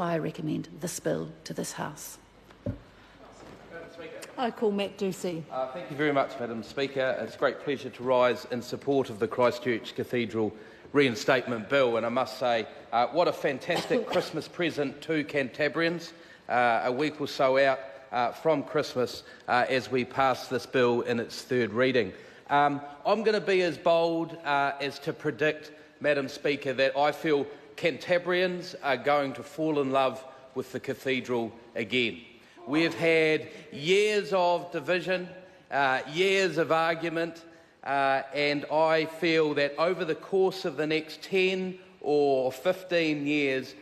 why I recommend this bill to this House. I call Matt Doocey. Thank you very much, Madam Speaker. It's a great pleasure to rise in support of the Christchurch Cathedral Reinstatement Bill, and I must say, what a fantastic Christmas present to Cantabrians, a week or so out from Christmas as we pass this bill in its third reading. I'm going to be as bold as to predict, Madam Speaker, that I feel Cantabrians are going to fall in love with the Cathedral again. We've had years of division, years of argument, and I feel that over the course of the next 10 or 15 years,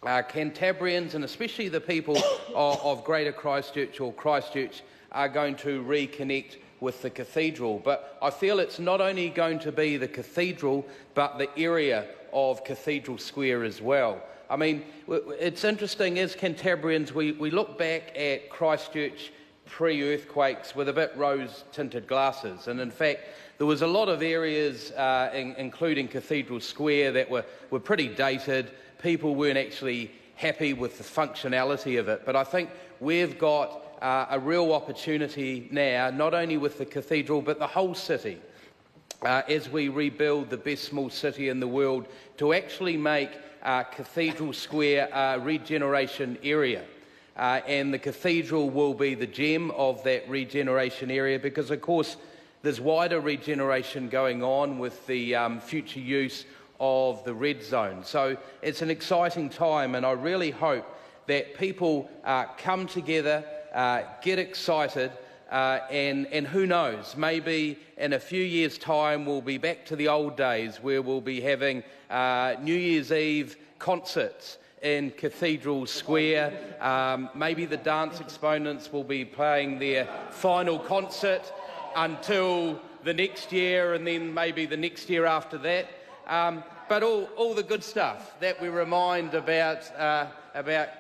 Cantabrians, and especially the people of Greater Christchurch or Christchurch, are going to reconnect with the Cathedral. But I feel it's not only going to be the Cathedral, but the area of Cathedral Square as well. I mean, it's interesting, as Cantabrians, we look back at Christchurch pre-earthquakes with a bit rose-tinted glasses. And in fact, there was a lot of areas, including Cathedral Square, that were pretty dated. People weren't actually happy with the functionality of it. But I think we've got a real opportunity now, not only with the Cathedral, but the whole city, as we rebuild the best small city in the world, to actually make Cathedral Square a regeneration area. And the Cathedral will be the gem of that regeneration area because, of course, there's wider regeneration going on with the future use of the red zone. So it's an exciting time, and I really hope that people come together, get excited, and who knows, maybe in a few years' time we'll be back to the old days where we'll be having New Year's Eve concerts in Cathedral Square. Maybe the dance exponents will be playing their final concert until the next year, and then maybe the next year after that. But all the good stuff that we remind about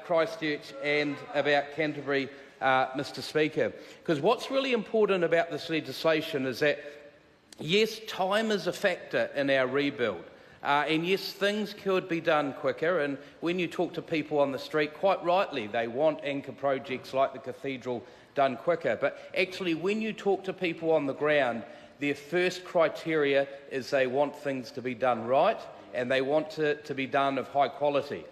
Christchurch and about Canterbury, Mr. Speaker. Because what's really important about this legislation is that, yes, time is a factor in our rebuild. And yes, things could be done quicker, and when you talk to people on the street, quite rightly, they want anchor projects like the Cathedral done quicker. But actually, when you talk to people on the ground, their first criteria is they want things to be done right, and they want it to be done of high quality.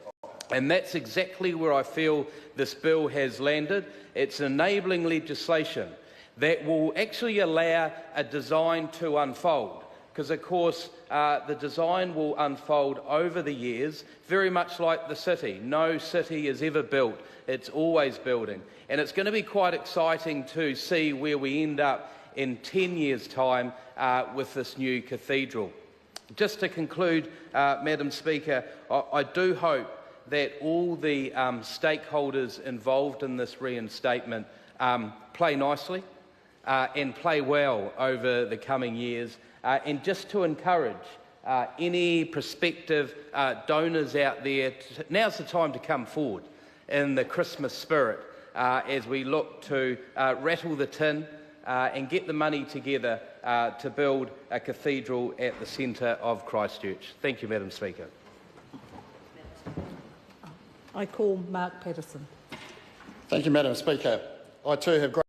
And that's exactly where I feel this bill has landed. It's enabling legislation that will actually allow a design to unfold. Because, of course, the design will unfold over the years, very much like the city. No city is ever built, it's always building. And it's going to be quite exciting to see where we end up in 10 years' time with this new cathedral. Just to conclude, Madam Speaker, I do hope that all the stakeholders involved in this reinstatement play nicely and play well over the coming years. And just to encourage any prospective donors out there, now's the time to come forward in the Christmas spirit as we look to rattle the tin and get the money together to build a cathedral at the centre of Christchurch. Thank you, Madam Speaker. I call Mark Patterson. Thank you, Madam Speaker. I too have great